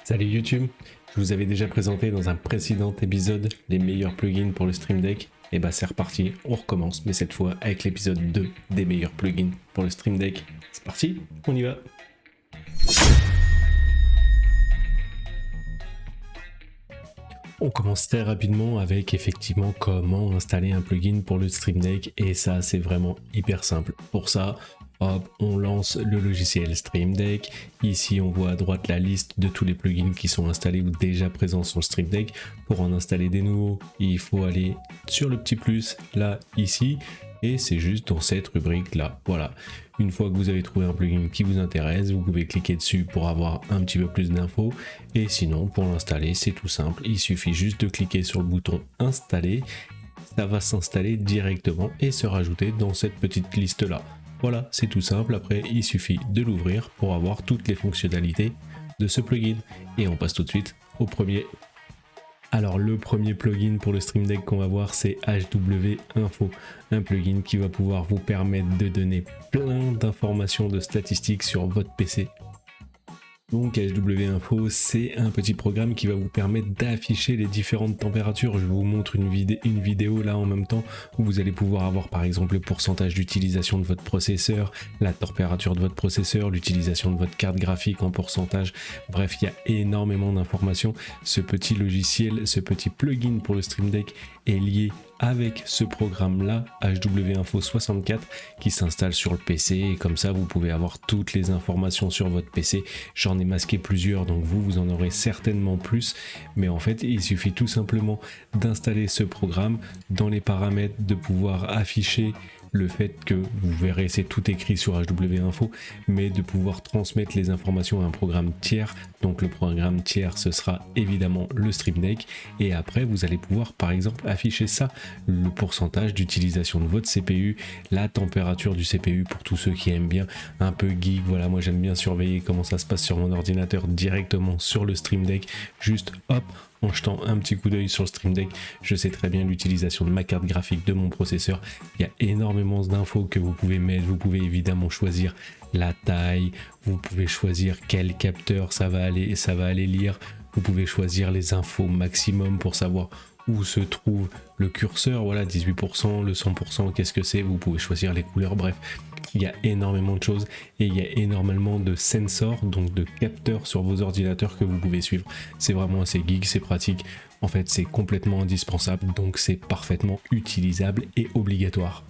Salut YouTube, je vous avais déjà présenté dans un précédent épisode les meilleurs plugins pour le Stream Deck. Et bah c'est reparti, on recommence, mais cette fois avec l'épisode 2 des meilleurs plugins pour le Stream Deck. C'est parti, on y va. On commence très rapidement avec effectivement comment installer un plugin pour le Stream Deck, et ça c'est vraiment hyper simple. Pour ça, hop, on lance le logiciel Stream Deck. Ici on voit à droite la liste de tous les plugins qui sont installés ou déjà présents sur le Stream Deck. Pour en installer des nouveaux, il faut aller sur le petit plus là, ici, et c'est juste dans cette rubrique là. Voilà, une fois que vous avez trouvé un plugin qui vous intéresse, vous pouvez cliquer dessus pour avoir un petit peu plus d'infos, et sinon pour l'installer c'est tout simple, il suffit juste de cliquer sur le bouton installer, ça va s'installer directement et se rajouter dans cette petite liste là. Voilà, c'est tout simple. Après il suffit de l'ouvrir pour avoir toutes les fonctionnalités de ce plugin, et on passe tout de suite au premier. Alors le premier plugin pour le Stream Deck qu'on va voir, c'est HW Info, un plugin qui va pouvoir vous permettre de donner plein d'informations, de statistiques sur votre PC. Donc HW Info, c'est un petit programme qui va vous permettre d'afficher les différentes températures. Je vous montre une vidéo là en même temps où vous allez pouvoir avoir par exemple le pourcentage d'utilisation de votre processeur, la température de votre processeur, l'utilisation de votre carte graphique en pourcentage. Bref, il y a énormément d'informations. Ce petit logiciel, ce petit plugin pour le Stream Deck est lié avec ce programme là, HW Info 64, qui s'installe sur le PC, et comme ça vous pouvez avoir toutes les informations sur votre PC. J'en ai masqué plusieurs, donc vous en aurez certainement plus, mais en fait il suffit tout simplement d'installer ce programme, dans les paramètres de pouvoir afficher le fait que vous verrez, c'est tout écrit sur HW Info, mais de pouvoir transmettre les informations à un programme tiers. Donc le programme tiers, ce sera évidemment le Stream Deck, et après vous allez pouvoir par exemple afficher ça, le pourcentage d'utilisation de votre CPU, la température du CPU pour tous ceux qui aiment bien un peu geek. Voilà, moi j'aime bien surveiller comment ça se passe sur mon ordinateur directement sur le Stream Deck, juste hop, en jetant un petit coup d'œil sur le Stream Deck, je sais très bien l'utilisation de ma carte graphique, de mon processeur. Il y a énormément d'infos que vous pouvez mettre. Vous pouvez évidemment choisir la taille, vous pouvez choisir quel capteur ça va aller lire, vous pouvez choisir les infos maximum pour savoir où se trouve le curseur, voilà, 18%, le 100%, qu'est-ce que c'est, vous pouvez choisir les couleurs, bref, il y a énormément de choses, et il y a énormément de sensors, donc de capteurs sur vos ordinateurs que vous pouvez suivre. C'est vraiment assez geek, c'est pratique, en fait c'est complètement indispensable, donc c'est parfaitement utilisable et obligatoire.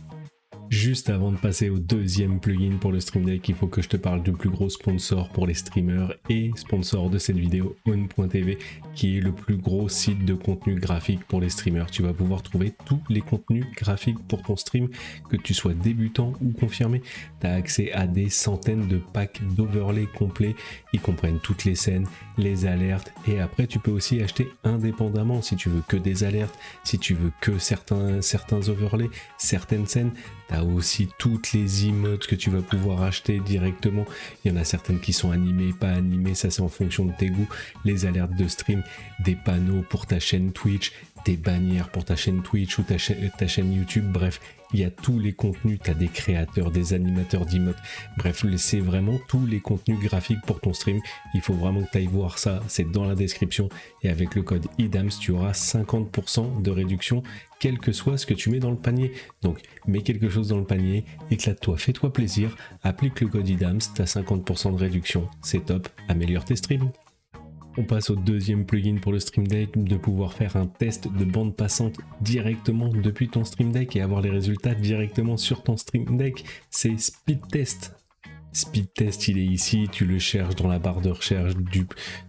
Juste avant de passer au deuxième plugin pour le Stream Deck, il faut que je te parle du plus gros sponsor pour les streamers et sponsor de cette vidéo, On.tv, qui est le plus gros site de contenu graphique pour les streamers. Tu vas pouvoir trouver tous les contenus graphiques pour ton stream, que tu sois débutant ou confirmé. Tu as accès à des centaines de packs d'overlay complets, ils comprennent toutes les scènes, les alertes, et après tu peux aussi acheter indépendamment si tu veux que des alertes, si tu veux que certains overlays, certaines scènes. Tu as aussi toutes les emotes que tu vas pouvoir acheter directement. Il y en a certaines qui sont animées, pas animées, ça c'est en fonction de tes goûts. Les alertes de stream, des panneaux pour ta chaîne Twitch, des bannières pour ta chaîne Twitch ou ta chaîne YouTube, bref, il y a tous les contenus, tu as des créateurs, des animateurs d'emotes, bref, c'est vraiment tous les contenus graphiques pour ton stream. Il faut vraiment que tu ailles voir ça, c'est dans la description, et avec le code IDAMS, tu auras 50% de réduction, quel que soit ce que tu mets dans le panier. Donc, mets quelque chose dans le panier, éclate-toi, fais-toi plaisir, applique le code IDAMS, tu as 50% de réduction, c'est top, améliore tes streams. On passe au deuxième plugin pour le Stream Deck, de pouvoir faire un test de bande passante directement depuis ton Stream Deck et avoir les résultats directement sur ton Stream Deck, c'est Speed Test. Speed Test, il est ici, tu le cherches dans la barre de recherche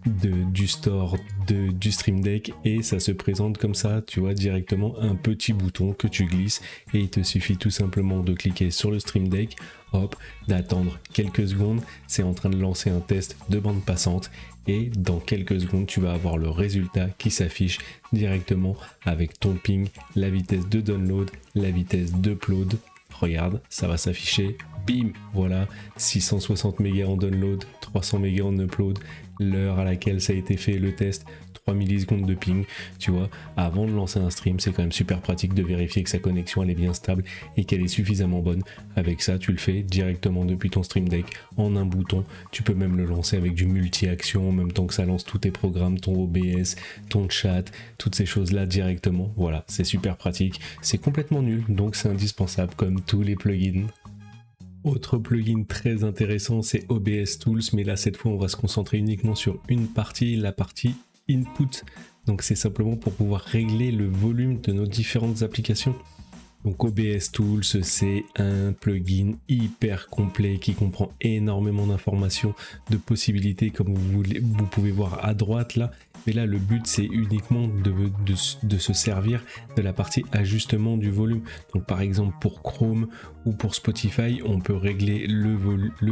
du store du Stream Deck, et ça se présente comme ça, tu vois, directement un petit bouton que tu glisses, et il te suffit tout simplement de cliquer sur le Stream Deck, hop, d'attendre quelques secondes, c'est en train de lancer un test de bande passante, et dans quelques secondes tu vas avoir le résultat qui s'affiche directement avec ton ping, la vitesse de download, la vitesse d'upload. Regarde, ça va s'afficher bim, voilà, 660 mégas en download, 300 mégas en upload, l'heure à laquelle ça a été fait, le test, 3 millisecondes de ping, tu vois. Avant de lancer un stream, c'est quand même super pratique de vérifier que sa connexion elle est bien stable et qu'elle est suffisamment bonne. Avec ça, tu le fais directement depuis ton Stream Deck en un bouton. Tu peux même le lancer avec du multi-action en même temps que ça lance tous tes programmes, ton OBS, ton chat, toutes ces choses-là directement. Voilà, c'est super pratique. C'est complètement nul, donc c'est indispensable comme tous les plugins. Autre plugin très intéressant, c'est OBS Tools, mais là cette fois on va se concentrer uniquement sur une partie, la partie input. Donc c'est simplement pour pouvoir régler le volume de nos différentes applications. Donc OBS Tools, c'est un plugin hyper complet qui comprend énormément d'informations, de possibilités comme vous pouvez voir à droite là. Mais là le but c'est uniquement de se servir de la partie ajustement du volume. Donc par exemple pour Chrome ou pour Spotify, on peut régler le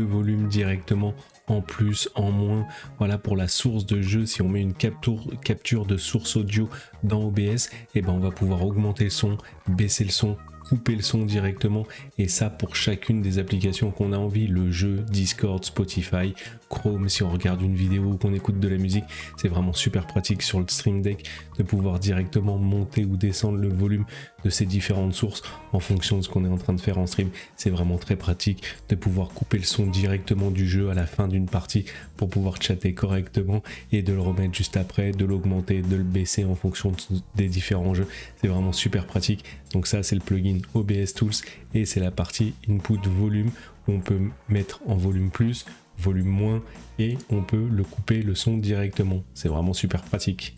volume directement en plus, en moins. Voilà, pour la source de jeu, si on met une capture de source audio dans OBS, et ben on va pouvoir augmenter le son, baisser le son, couper le son directement, et ça pour chacune des applications qu'on a envie, le jeu, Discord, Spotify, Chrome, si on regarde une vidéo ou qu'on écoute de la musique, c'est vraiment super pratique sur le Stream Deck de pouvoir directement monter ou descendre le volume de ces différentes sources en fonction de ce qu'on est en train de faire en stream. C'est vraiment très pratique de pouvoir couper le son directement du jeu à la fin d'une partie pour pouvoir chatter correctement et de le remettre juste après, de l'augmenter, de le baisser en fonction des différents jeux. C'est vraiment super pratique. Donc ça c'est le plugin OBS Tools et c'est la partie input volume où on peut mettre en volume plus, volume moins et on peut le couper le son directement. C'est vraiment super pratique.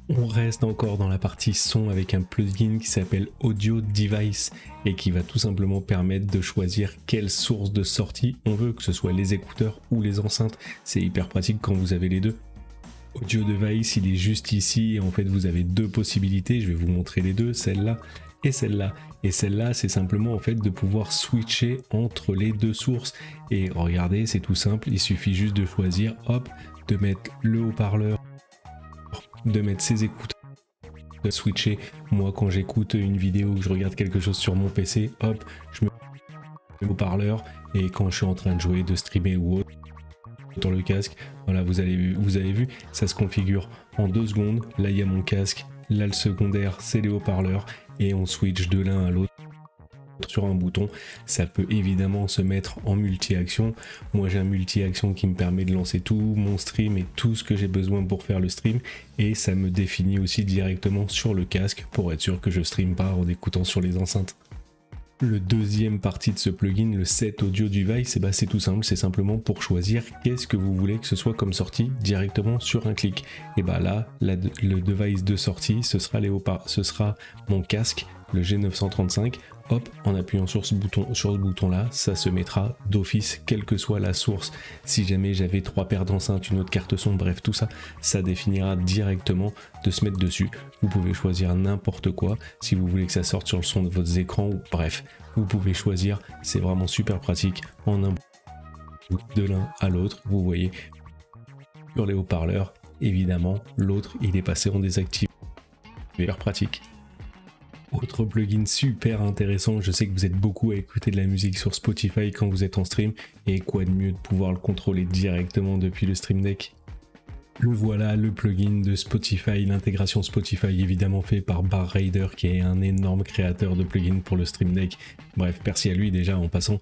On reste encore dans la partie son avec un plugin qui s'appelle Audio Device et qui va tout simplement permettre de choisir quelle source de sortie on veut, que ce soit les écouteurs ou les enceintes. C'est hyper pratique quand vous avez les deux. Audio Device, il est juste ici et en fait vous avez deux possibilités. Je vais vous montrer les deux, celle-là et celle-là. Et celle-là, c'est simplement en fait de pouvoir switcher entre les deux sources. Et regardez, c'est tout simple, il suffit juste de choisir, hop, de mettre le haut-parleur, de mettre ses écouteurs, de switcher. Moi, quand j'écoute une vidéo, que je regarde quelque chose sur mon PC, hop, je mets le haut-parleur et quand je suis en train de jouer, de streamer ou autre, sur le casque, voilà, vous avez vu, ça se configure en 2 secondes. Là, il y a mon casque, là, le secondaire, c'est les haut-parleurs et on switch de l'un à l'autre sur un bouton. Ça peut évidemment se mettre en multi-action. Moi j'ai un multi-action qui me permet de lancer tout mon stream et tout ce que j'ai besoin pour faire le stream, et ça me définit aussi directement sur le casque pour être sûr que je stream pas en écoutant sur les enceintes. Le deuxième partie de ce plugin, le Set Audio Device, c'est tout simple, c'est simplement pour choisir qu'est-ce que vous voulez que ce soit comme sortie directement sur un clic. Et là, le device de sortie, ce sera mon casque, le G935. Hop, en appuyant sur ce bouton là, ça se mettra d'office, quelle que soit la source. Si jamais j'avais 3 paires d'enceintes, une autre carte son, bref tout ça, ça définira directement de se mettre dessus. Vous pouvez choisir n'importe quoi, si vous voulez que ça sorte sur le son de votre écran, ou bref, vous pouvez choisir, c'est vraiment super pratique, en un de l'un à l'autre, vous voyez, sur les haut-parleurs, évidemment, l'autre il est passé en désactivé, super pratique. Autre plugin super intéressant, je sais que vous êtes beaucoup à écouter de la musique sur Spotify quand vous êtes en stream, et quoi de mieux de pouvoir le contrôler directement depuis le Stream Deck. Le voilà, le plugin de Spotify, l'intégration Spotify évidemment fait par Bar Raider qui est un énorme créateur de plugins pour le Stream Deck. Bref, merci à lui déjà en passant.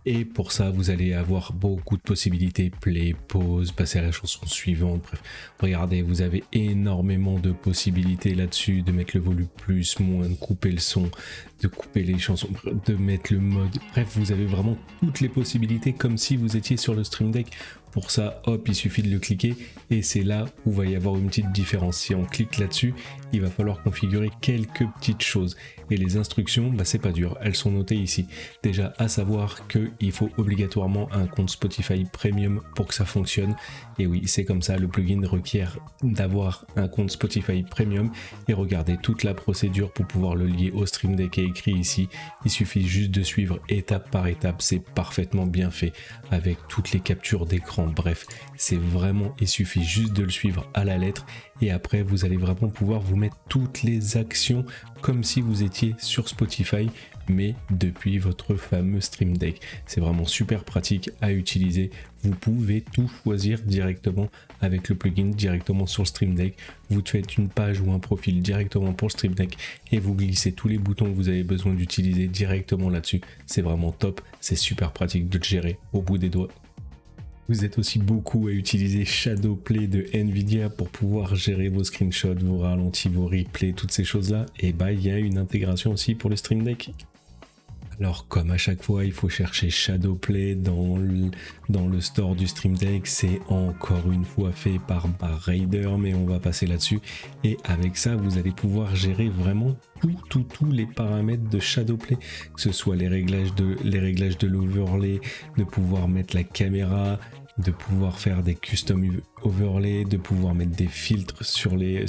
Et pour ça, vous allez avoir beaucoup de possibilités, play, pause, passer à la chanson suivante, bref. Regardez, vous avez énormément de possibilités là-dessus, de mettre le volume plus, moins, de couper le son, de couper les chansons, de mettre le mode. Bref, vous avez vraiment toutes les possibilités comme si vous étiez sur le Stream Deck. Pour ça, hop, il suffit de le cliquer et c'est là où va y avoir une petite différence. Si on clique là-dessus, il va falloir configurer quelques petites choses. Et les instructions, c'est pas dur, elles sont notées ici. Déjà, à savoir qu'il faut obligatoirement un compte Spotify Premium pour que ça fonctionne. Et oui, c'est comme ça, le plugin requiert d'avoir un compte Spotify Premium. Et regardez, toute la procédure pour pouvoir le lier au Stream Deck est écrit ici. Il suffit juste de suivre étape par étape, c'est parfaitement bien fait, avec toutes les captures d'écran. Bref, c'est vraiment, il suffit juste de le suivre à la lettre. Et après, vous allez vraiment pouvoir vous mettre toutes les actions comme si vous étiez sur Spotify, mais depuis votre fameux Stream Deck. C'est vraiment super pratique à utiliser. Vous pouvez tout choisir directement avec le plugin, directement sur le Stream Deck. Vous faites une page ou un profil directement pour le Stream Deck et vous glissez tous les boutons que vous avez besoin d'utiliser directement là-dessus. C'est vraiment top, c'est super pratique de le gérer au bout des doigts. Vous êtes aussi beaucoup à utiliser Shadowplay de Nvidia pour pouvoir gérer vos screenshots, vos ralentis, vos replays, toutes ces choses-là. Et bah, il y a une intégration aussi pour le Stream Deck. Alors comme à chaque fois, il faut chercher Shadowplay dans le store du Stream Deck. C'est encore une fois fait par Raider, mais on va passer là-dessus. Et avec ça, vous allez pouvoir gérer vraiment tous les paramètres de Shadowplay, que ce soit les réglages de l'overlay, de pouvoir mettre la caméra, de pouvoir faire des custom overlays, de pouvoir mettre des filtres sur les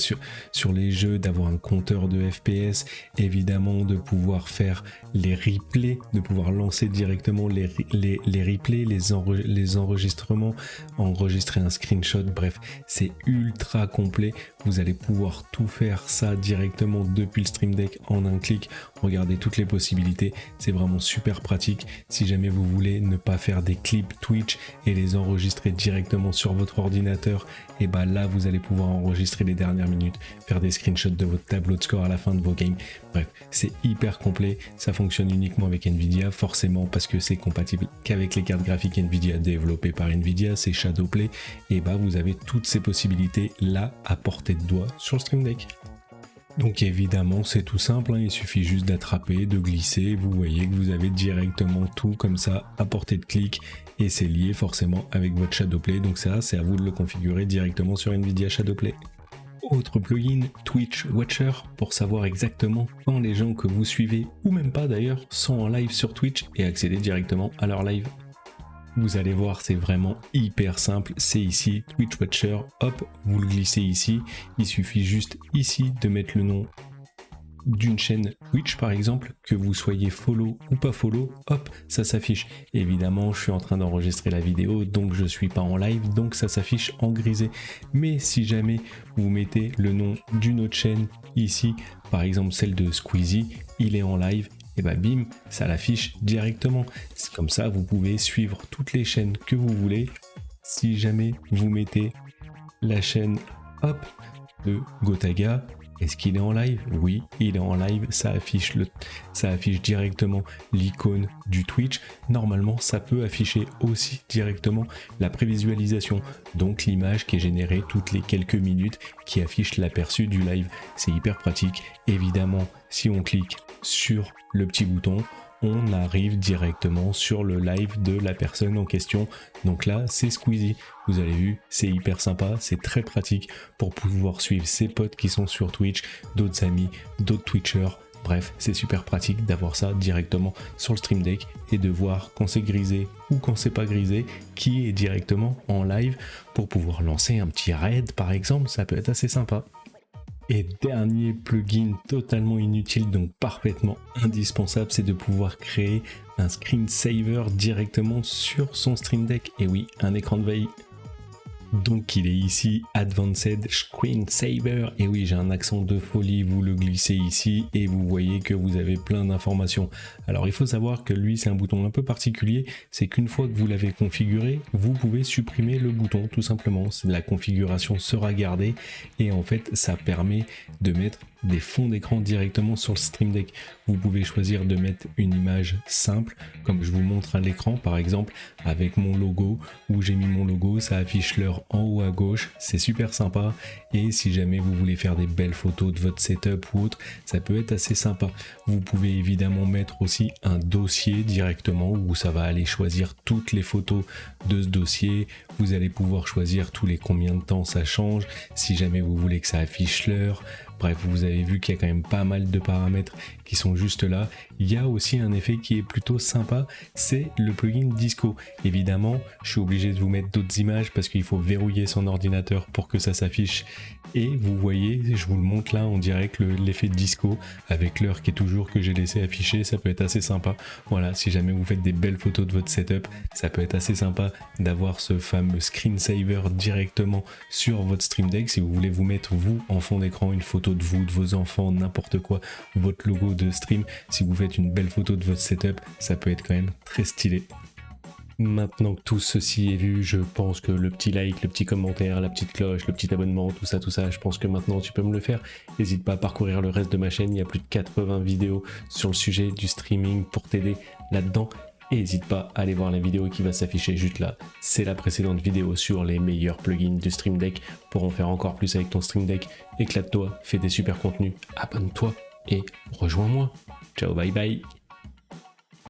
jeux, d'avoir un compteur de FPS, évidemment de pouvoir faire les replays, de pouvoir lancer directement les replays, les enregistrements, enregistrer un screenshot, bref, c'est ultra complet. Vous allez pouvoir tout faire ça directement depuis le Stream Deck en un clic. Regardez toutes les possibilités, c'est vraiment super pratique. Si jamais vous voulez ne pas faire des clips Twitch et les enregistrer directement sur votre ordinateur, et bah là vous allez pouvoir enregistrer les dernières minutes, faire des screenshots de votre tableau de score à la fin de vos games. Bref, c'est hyper complet, ça fonctionne uniquement avec Nvidia, forcément parce que c'est compatible qu'avec les cartes graphiques Nvidia développées par Nvidia, c'est Shadowplay, et bah vous avez toutes ces possibilités là à portée de doigt sur le Stream Deck. Donc évidemment c'est tout simple, hein, il suffit juste d'attraper, de glisser, vous voyez que vous avez directement tout comme ça à portée de clic et c'est lié forcément avec votre Shadowplay, donc ça c'est à vous de le configurer directement sur Nvidia Shadowplay. Autre plugin, Twitch Watcher, pour savoir exactement quand les gens que vous suivez, ou même pas d'ailleurs, sont en live sur Twitch et accéder directement à leur live. Vous allez voir, c'est vraiment hyper simple, c'est ici, Twitch Watcher, hop, vous le glissez ici, il suffit juste ici de mettre le nom d'une chaîne Twitch par exemple, que vous soyez follow ou pas follow, hop, ça s'affiche. Évidemment, je suis en train d'enregistrer la vidéo, donc je suis pas en live, donc ça s'affiche en grisé. Mais si jamais vous mettez le nom d'une autre chaîne ici, par exemple celle de Squeezie, il est en live, et bah bim, ça l'affiche directement. C'est comme ça, vous pouvez suivre toutes les chaînes que vous voulez. Si jamais vous mettez la chaîne hop de Gotaga, est-ce qu'il est en live? Oui, il est en live, ça affiche directement l'icône du Twitch. Normalement, ça peut afficher aussi directement la prévisualisation, donc l'image qui est générée toutes les quelques minutes qui affiche l'aperçu du live. C'est hyper pratique. Évidemment, si on clique sur le petit bouton, on arrive directement sur le live de la personne en question. Donc là, c'est Squeezie. Vous avez vu, c'est hyper sympa, c'est très pratique pour pouvoir suivre ses potes qui sont sur Twitch, d'autres amis, d'autres Twitchers. Bref, c'est super pratique d'avoir ça directement sur le Stream Deck et de voir quand c'est grisé ou quand c'est pas grisé, qui est directement en live pour pouvoir lancer un petit raid par exemple, ça peut être assez sympa. Et dernier plugin totalement inutile, donc parfaitement indispensable, c'est de pouvoir créer un screensaver directement sur son Stream Deck. Et oui, un écran de veille. Donc il est ici, Advanced Screensaver, et oui j'ai un accent de folie, vous le glissez ici et vous voyez que vous avez plein d'informations. Alors il faut savoir que lui c'est un bouton un peu particulier, c'est qu'une fois que vous l'avez configuré, vous pouvez supprimer le bouton tout simplement, la configuration sera gardée et en fait ça permet de mettre des fonds d'écran directement sur le Stream Deck. Vous pouvez choisir de mettre une image simple, comme je vous montre à l'écran par exemple, avec mon logo, où j'ai mis mon logo, ça affiche l'heure en haut à gauche, c'est super sympa. Et si jamais vous voulez faire des belles photos de votre setup ou autre, ça peut être assez sympa. Vous pouvez évidemment mettre aussi un dossier directement, où ça va aller choisir toutes les photos de ce dossier. Vous allez pouvoir choisir tous les combien de temps ça change, si jamais vous voulez que ça affiche l'heure. Bref, vous avez vu qu'il y a quand même pas mal de paramètres qui sont juste là. Il y a aussi un effet qui est plutôt sympa, c'est le plugin Disco. Évidemment, je suis obligé de vous mettre d'autres images parce qu'il faut verrouiller son ordinateur pour que ça s'affiche. Et vous voyez, je vous le montre là, on dirait que l'effet Disco, avec l'heure qui est toujours que j'ai laissé afficher, ça peut être assez sympa. Voilà, si jamais vous faites des belles photos de votre setup, ça peut être assez sympa d'avoir ce fameux screensaver directement sur votre Stream Deck. Si vous voulez vous mettre vous en fond d'écran une photo photo de vous, de vos enfants, n'importe quoi, votre logo de stream. Si vous faites une belle photo de votre setup, ça peut être quand même très stylé. Maintenant que tout ceci est vu, je pense que le petit like, le petit commentaire, la petite cloche, le petit abonnement, tout ça, je pense que maintenant tu peux me le faire. N'hésite pas à parcourir le reste de ma chaîne, il y a plus de 80 vidéos sur le sujet du streaming pour t'aider là-dedans. Et n'hésite pas à aller voir la vidéo qui va s'afficher juste là. C'est la précédente vidéo sur les meilleurs plugins du Stream Deck pour en faire encore plus avec ton Stream Deck. Éclate-toi, fais des super contenus, abonne-toi et rejoins-moi. Ciao, bye bye.